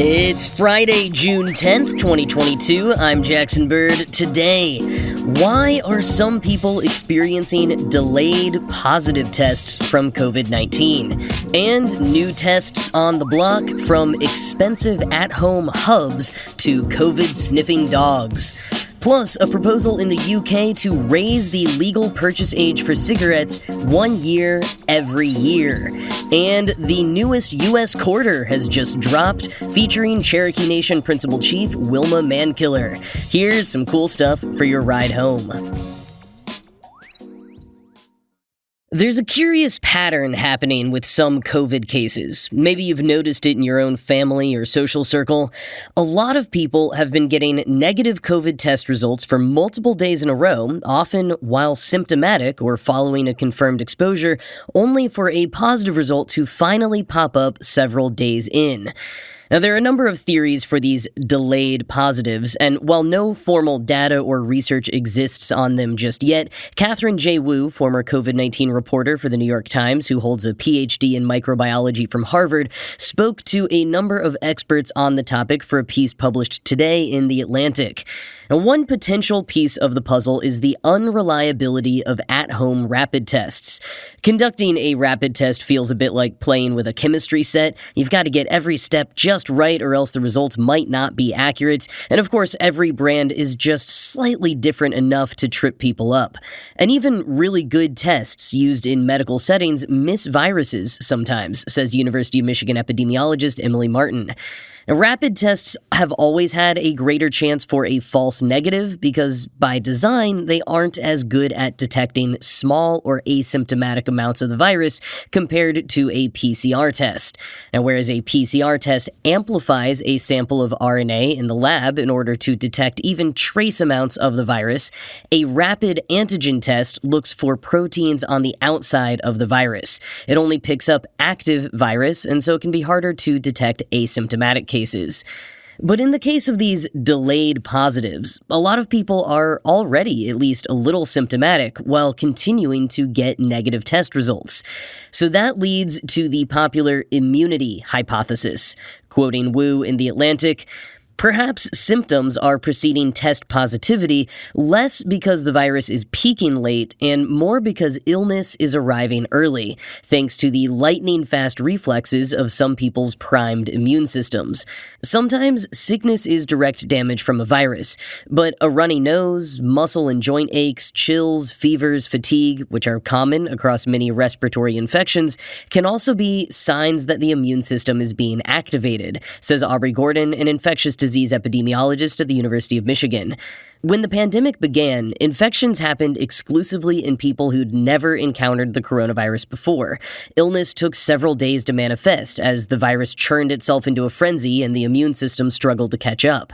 It's Friday, June 10th, 2022. I'm Jackson Bird. Today, why are some people experiencing delayed positive tests from COVID-19? And new tests on the block, from expensive at-home hubs to COVID-sniffing dogs. Plus, a proposal in the UK to raise the legal purchase age for cigarettes 1 year every year. And the newest U.S. quarter has just dropped, featuring Cherokee Nation Principal Chief Wilma Mankiller. Here's some cool stuff for your ride home. There's a curious pattern happening with some COVID cases. Maybe you've noticed it in your own family or social circle. A lot of people have been getting negative COVID test results for multiple days in a row, often while symptomatic or following a confirmed exposure, only for a positive result to finally pop up several days in. Now, there are a number of theories for these delayed positives, and while no formal data or research exists on them just yet, Catherine J. Wu, former COVID-19 reporter for the New York Times, who holds a PhD in microbiology from Harvard, spoke to a number of experts on the topic for a piece published today in The Atlantic. Now, one potential piece of the puzzle is the unreliability of at-home rapid tests. Conducting a rapid test feels a bit like playing with a chemistry set. You've got to get every step just right, or else the results might not be accurate. And of course, every brand is just slightly different enough to trip people up. And even really good tests used in medical settings miss viruses sometimes, says University of Michigan epidemiologist Emily Martin. Now, rapid tests have always had a greater chance for a false negative because, by design, they aren't as good at detecting small or asymptomatic amounts of the virus compared to a PCR test. Now, whereas a PCR test amplifies a sample of RNA in the lab in order to detect even trace amounts of the virus, a rapid antigen test looks for proteins on the outside of the virus. It only picks up active virus, and so it can be harder to detect asymptomatic cases. But in the case of these delayed positives, a lot of people are already at least a little symptomatic while continuing to get negative test results. So that leads to the popular immunity hypothesis. Quoting Wu in The Atlantic, "Perhaps symptoms are preceding test positivity less because the virus is peaking late and more because illness is arriving early, thanks to the lightning-fast reflexes of some people's primed immune systems. Sometimes sickness is direct damage from a virus, but a runny nose, muscle and joint aches, chills, fevers, fatigue, which are common across many respiratory infections, can also be signs that the immune system is being activated," says Aubrey Gordon, an infectious disease epidemiologist at the University of Michigan. When the pandemic began, infections happened exclusively in people who'd never encountered the coronavirus before. Illness took several days to manifest as the virus churned itself into a frenzy and the immune system struggled to catch up.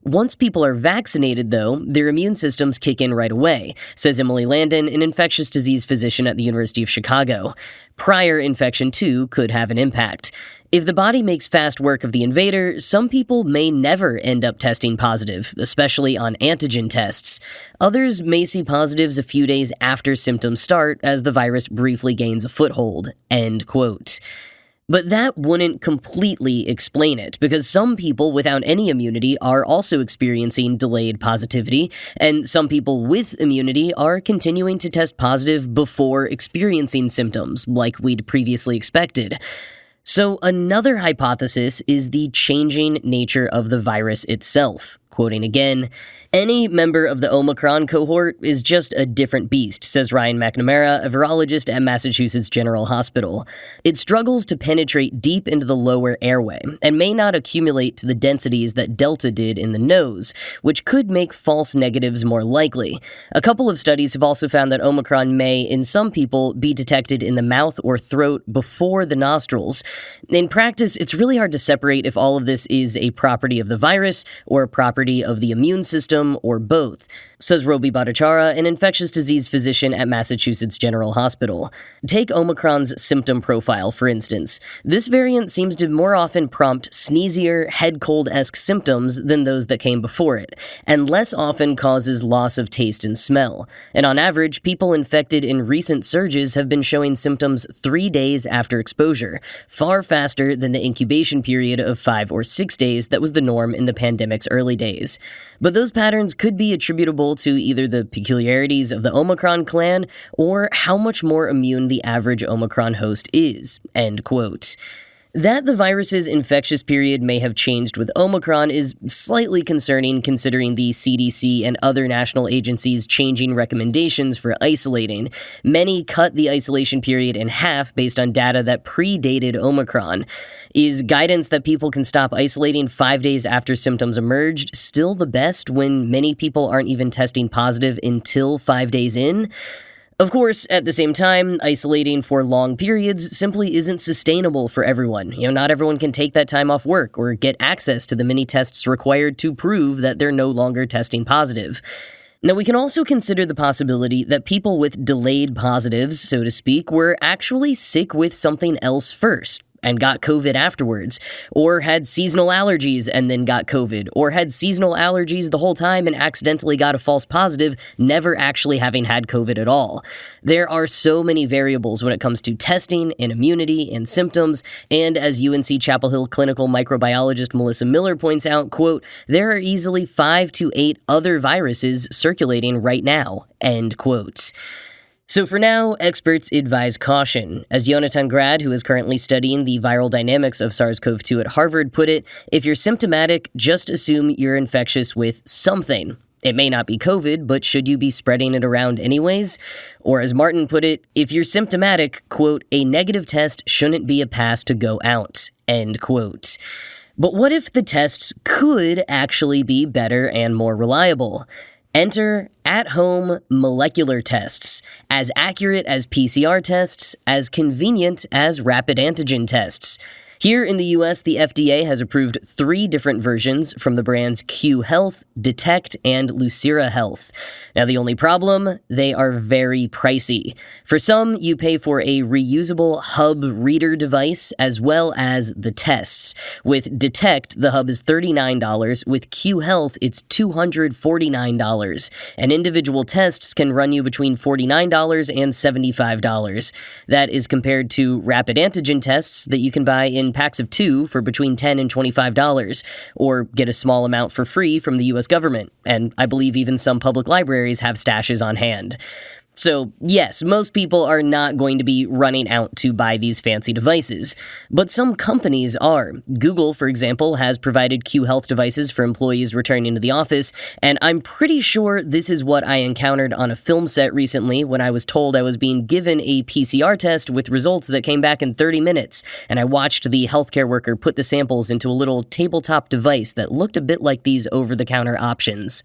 Once people are vaccinated, though, their immune systems kick in right away, says Emily Landon, an infectious disease physician at the University of Chicago. Prior infection, too, could have an impact. If the body makes fast work of the invader, some people may never end up testing positive, especially on antigen tests. Others may see positives a few days after symptoms start as the virus briefly gains a foothold. End quote. But that wouldn't completely explain it, because some people without any immunity are also experiencing delayed positivity, and some people with immunity are continuing to test positive before experiencing symptoms, like we'd previously expected. So another hypothesis is the changing nature of the virus itself. Quoting again, "Any member of the Omicron cohort is just a different beast," says Ryan McNamara, a virologist at Massachusetts General Hospital. "It struggles to penetrate deep into the lower airway and may not accumulate to the densities that Delta did in the nose, which could make false negatives more likely. A couple of studies have also found that Omicron may, in some people, be detected in the mouth or throat before the nostrils. In practice, it's really hard to separate if all of this is a property of the virus or a property of the immune system, or both. says Roby Bhattacharya, an infectious disease physician at Massachusetts General Hospital. Take Omicron's symptom profile, for instance. This variant seems to more often prompt sneezier, head cold-esque symptoms than those that came before it, and less often causes loss of taste and smell. And on average, people infected in recent surges have been showing symptoms 3 days after exposure, far faster than the incubation period of 5 or 6 days that was the norm in the pandemic's early days. But those patterns could be attributable to either the peculiarities of the Omicron clan or how much more immune the average Omicron host is, end quote. That the virus's infectious period may have changed with Omicron is slightly concerning considering the CDC and other national agencies changing recommendations for isolating. Many cut the isolation period in half based on data that predated Omicron. Is guidance that people can stop isolating 5 days after symptoms emerged still the best when many people aren't even testing positive until 5 days in? Of course, at the same time, isolating for long periods simply isn't sustainable for everyone. Not everyone can take that time off work or get access to the many tests required to prove that they're no longer testing positive. Now, we can also consider the possibility that people with delayed positives, so to speak, were actually sick with something else first and got COVID afterwards, or had seasonal allergies and then got COVID, or had seasonal allergies the whole time and accidentally got a false positive, never actually having had COVID at all. There are so many variables when it comes to testing and immunity and symptoms, and as UNC Chapel Hill clinical microbiologist Melissa Miller points out, quote, there are easily 5 to 8 other viruses circulating right now, end quote. So for now, experts advise caution. As Yonatan Grad, who is currently studying the viral dynamics of SARS-CoV-2 at Harvard, put it, if you're symptomatic, just assume you're infectious with something. It may not be COVID, but should you be spreading it around anyways? Or as Martin put it, if you're symptomatic, quote, a negative test shouldn't be a pass to go out, end quote. But what if the tests could actually be better and more reliable? Enter at-home molecular tests, as accurate as PCR tests, as convenient as rapid antigen tests. Here in the US, the FDA has approved 3 different versions from the brands Q Health, Detect, and Lucira Health. Now, the only problem? They are very pricey. For some, you pay for a reusable hub reader device as well as the tests. With Detect, the hub is $39. With Q Health, it's $249. And individual tests can run you between $49 and $75. That is compared to rapid antigen tests that you can buy in packs of 2 for between $10 and $25, or get a small amount for free from the US government, and I believe even some public libraries have stashes on hand. So, yes, most people are not going to be running out to buy these fancy devices, but some companies are. Google, for example, has provided Q Health devices for employees returning to the office, and I'm pretty sure this is what I encountered on a film set recently when I was told I was being given a PCR test with results that came back in 30 minutes, and I watched the healthcare worker put the samples into a little tabletop device that looked a bit like these over-the-counter options.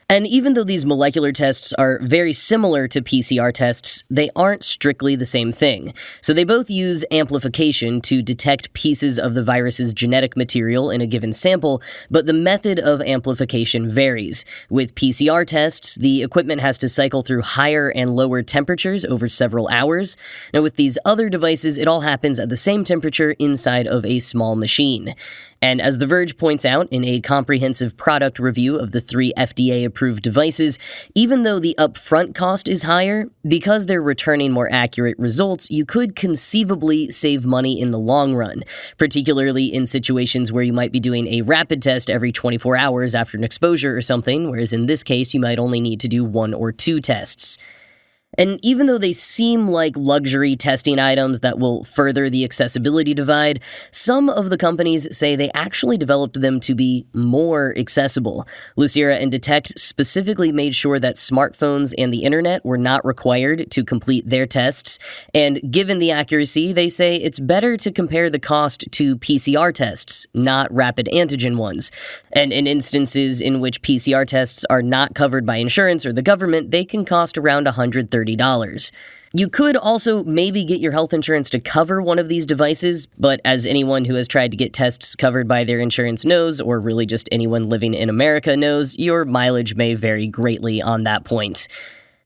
And even though these molecular tests are very similar to PCR tests, they aren't strictly the same thing. So they both use amplification to detect pieces of the virus's genetic material in a given sample, but the method of amplification varies. With PCR tests, the equipment has to cycle through higher and lower temperatures over several hours. Now with these other devices, it all happens at the same temperature inside of a small machine. And as The Verge points out in a comprehensive product review of the 3 FDA-approved devices, even though the upfront cost is higher, because they're returning more accurate results, you could conceivably save money in the long run, particularly in situations where you might be doing a rapid test every 24 hours after an exposure or something, whereas in this case, you might only need to do 1 or 2 tests. And even though they seem like luxury testing items that will further the accessibility divide, some of the companies say they actually developed them to be more accessible. Lucira and Detect specifically made sure that smartphones and the internet were not required to complete their tests, and given the accuracy, they say it's better to compare the cost to PCR tests, not rapid antigen ones. And in instances in which PCR tests are not covered by insurance or the government, they can cost around $130. You could also maybe get your health insurance to cover one of these devices, but as anyone who has tried to get tests covered by their insurance knows, or really just anyone living in America knows, your mileage may vary greatly on that point.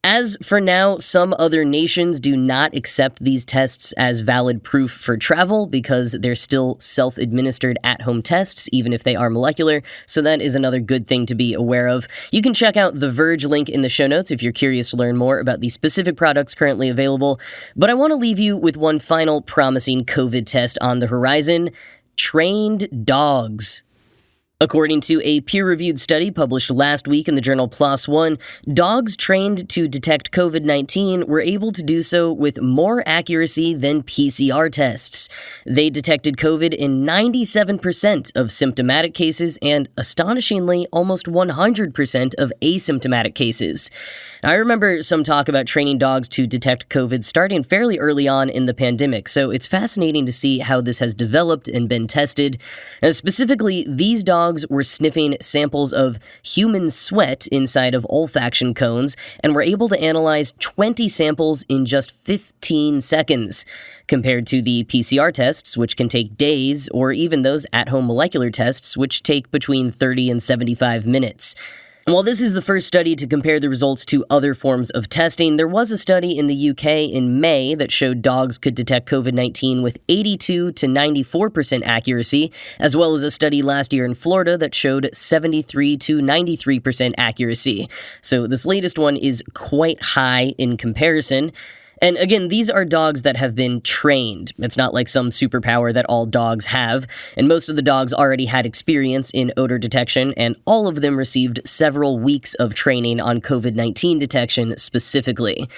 As for now, some other nations do not accept these tests as valid proof for travel because they're still self-administered at-home tests, even if they are molecular, so that is another good thing to be aware of. You can check out the Verge link in the show notes if you're curious to learn more about the specific products currently available, but I want to leave you with one final promising COVID test on the horizon: trained dogs. According to a peer-reviewed study published last week in the journal PLOS ONE, dogs trained to detect COVID-19 were able to do so with more accuracy than PCR tests. They detected COVID in 97% of symptomatic cases and, astonishingly, almost 100% of asymptomatic cases. I remember some talk about training dogs to detect COVID starting fairly early on in the pandemic, so it's fascinating to see how this has developed and been tested. And specifically, these dogs were sniffing samples of human sweat inside of olfaction cones and were able to analyze 20 samples in just 15 seconds, compared to the PCR tests, which can take days, or even those at-home molecular tests, which take between 30 and 75 minutes. While this is the first study to compare the results to other forms of testing, there was a study in the UK in May that showed dogs could detect COVID-19 with 82 to 94% accuracy, as well as a study last year in Florida that showed 73 to 93% accuracy. So this latest one is quite high in comparison. And again, these are dogs that have been trained. It's not like some superpower that all dogs have, and most of the dogs already had experience in odor detection, and all of them received several weeks of training on COVID-19 detection specifically.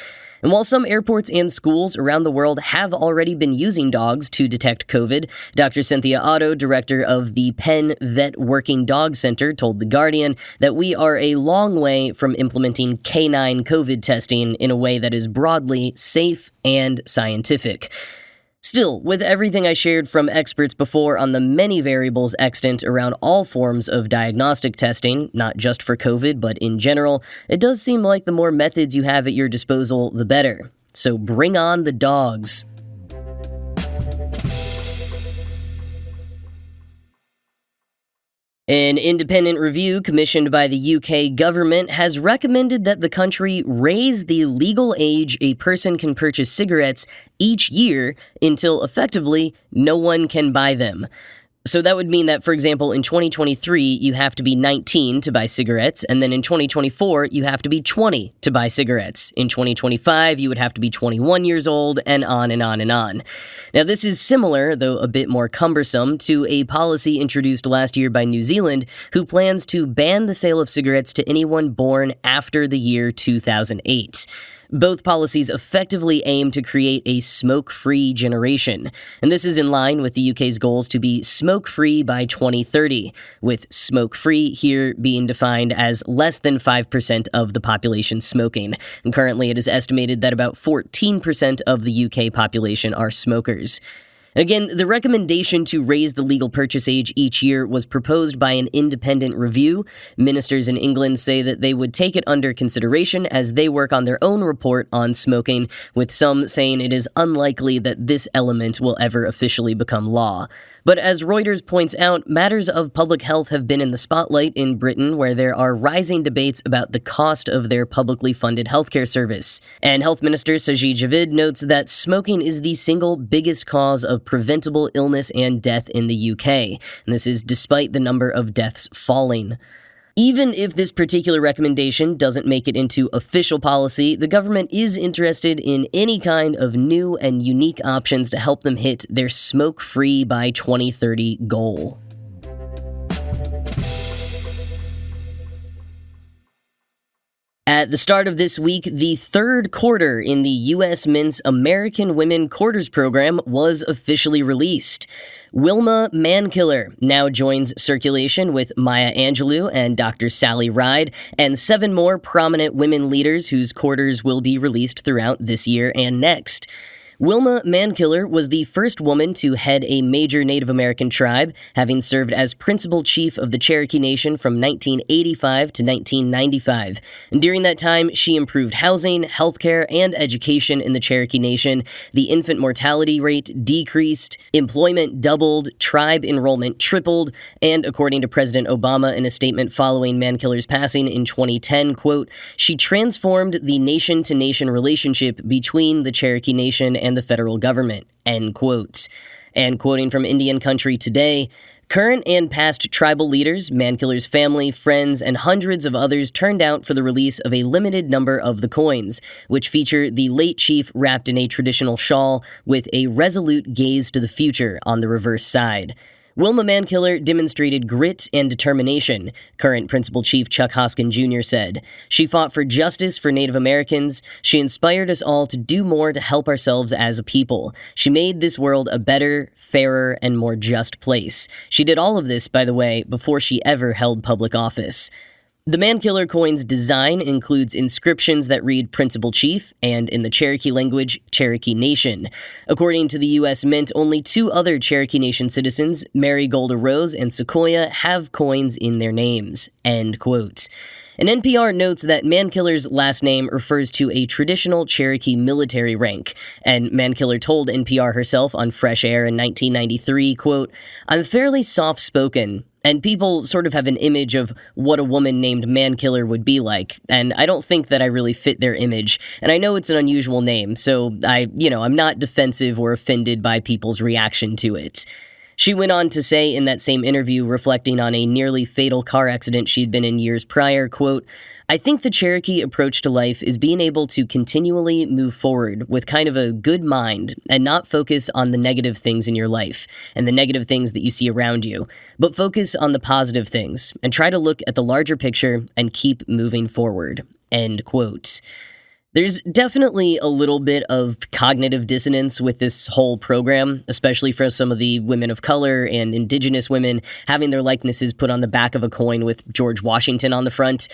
And while some airports and schools around the world have already been using dogs to detect COVID, Dr. Cynthia Otto, director of the Penn Vet Working Dog Center, told The Guardian that we are a long way from implementing canine COVID testing in a way that is broadly safe and scientific. Still, with everything I shared from experts before on the many variables extant around all forms of diagnostic testing, not just for COVID, but in general, it does seem like the more methods you have at your disposal, the better. So bring on the dogs. An independent review commissioned by the UK government has recommended that the country raise the legal age a person can purchase cigarettes each year until effectively no one can buy them. So that would mean that, for example, in 2023, you have to be 19 to buy cigarettes, and then in 2024, you have to be 20 to buy cigarettes. In 2025, you would have to be 21 years old, and on and on and on. Now, this is similar, though a bit more cumbersome, to a policy introduced last year by New Zealand, who plans to ban the sale of cigarettes to anyone born after the year 2008. Both policies effectively aim to create a smoke-free generation, and this is in line with the UK's goals to be smoke-free by 2030, with smoke-free here being defined as less than 5% of the population smoking, and currently it is estimated that about 14% of the UK population are smokers. Again, the recommendation to raise the legal purchase age each year was proposed by an independent review. Ministers in England say that they would take it under consideration as they work on their own report on smoking, with some saying it is unlikely that this element will ever officially become law. But as Reuters points out, matters of public health have been in the spotlight in Britain, where there are rising debates about the cost of their publicly funded healthcare service. And Health Minister Sajid Javid notes that smoking is the single biggest cause of preventable illness and death in the UK, and this is despite the number of deaths falling. Even if this particular recommendation doesn't make it into official policy, the government is interested in any kind of new and unique options to help them hit their smoke-free by 2030 goal. At the start of this week, the third quarter in the U.S. Mint's American Women Quarters program was officially released. Wilma Mankiller now joins circulation with Maya Angelou and Dr. Sally Ride, and 7 more prominent women leaders whose quarters will be released throughout this year and next. Wilma Mankiller was the first woman to head a major Native American tribe, having served as principal chief of the Cherokee Nation from 1985 to 1995. And during that time, she improved housing, healthcare, and education in the Cherokee Nation. The infant mortality rate decreased, employment doubled, tribe enrollment tripled, and according to President Obama in a statement following Mankiller's passing in 2010, quote, "She transformed the nation-to-nation relationship between the Cherokee Nation and the federal government," end quote. And quoting from Indian Country Today, "Current and past tribal leaders, Mankiller's family, friends, and hundreds of others turned out for the release of a limited number of the coins, which feature the late chief wrapped in a traditional shawl with a resolute gaze to the future on the reverse side. Wilma Mankiller demonstrated grit and determination," current Principal Chief Chuck Hoskin Jr. said. "She fought for justice for Native Americans. She inspired us all to do more to help ourselves as a people. She made this world a better, fairer, and more just place. She did all of this, by the way, before she ever held public office." The Mankiller coin's design includes inscriptions that read Principal Chief and, in the Cherokee language, Cherokee Nation. According to the U.S. Mint, only two other Cherokee Nation citizens, Marigold Rose and Sequoia, have coins in their names, end quote. And NPR notes that Mankiller's last name refers to a traditional Cherokee military rank, and Mankiller told NPR herself on Fresh Air in 1993, quote, "I'm fairly soft-spoken, and people sort of have an image of what a woman named Mankiller would be like, and I don't think that I really fit their image, and I know it's an unusual name, so I'm not defensive or offended by people's reaction to it." She went on to say in that same interview, reflecting on a nearly fatal car accident she'd been in years prior, quote, "I think the Cherokee approach to life is being able to continually move forward with kind of a good mind and not focus on the negative things in your life and the negative things that you see around you, but focus on the positive things and try to look at the larger picture and keep moving forward," end quote. There's definitely a little bit of cognitive dissonance with this whole program, especially for some of the women of color and indigenous women having their likenesses put on the back of a coin with George Washington on the front.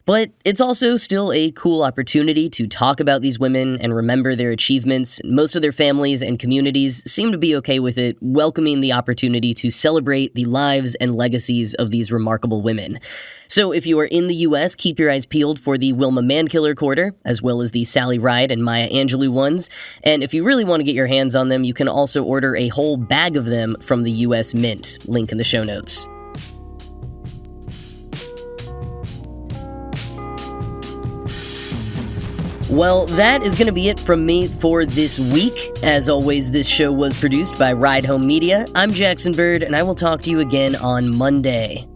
But it's also still a cool opportunity to talk about these women and remember their achievements. Most of their families and communities seem to be okay with it, welcoming the opportunity to celebrate the lives and legacies of these remarkable women. So if you are in the U.S., keep your eyes peeled for the Wilma Mankiller quarter, as well as the Sally Ride and Maya Angelou ones. And if you really want to get your hands on them, you can also order a whole bag of them from the U.S. Mint. Link in the show notes. Well, that is going to be it from me for this week. As always, this show was produced by Ride Home Media. I'm Jackson Bird, and I will talk to you again on Monday.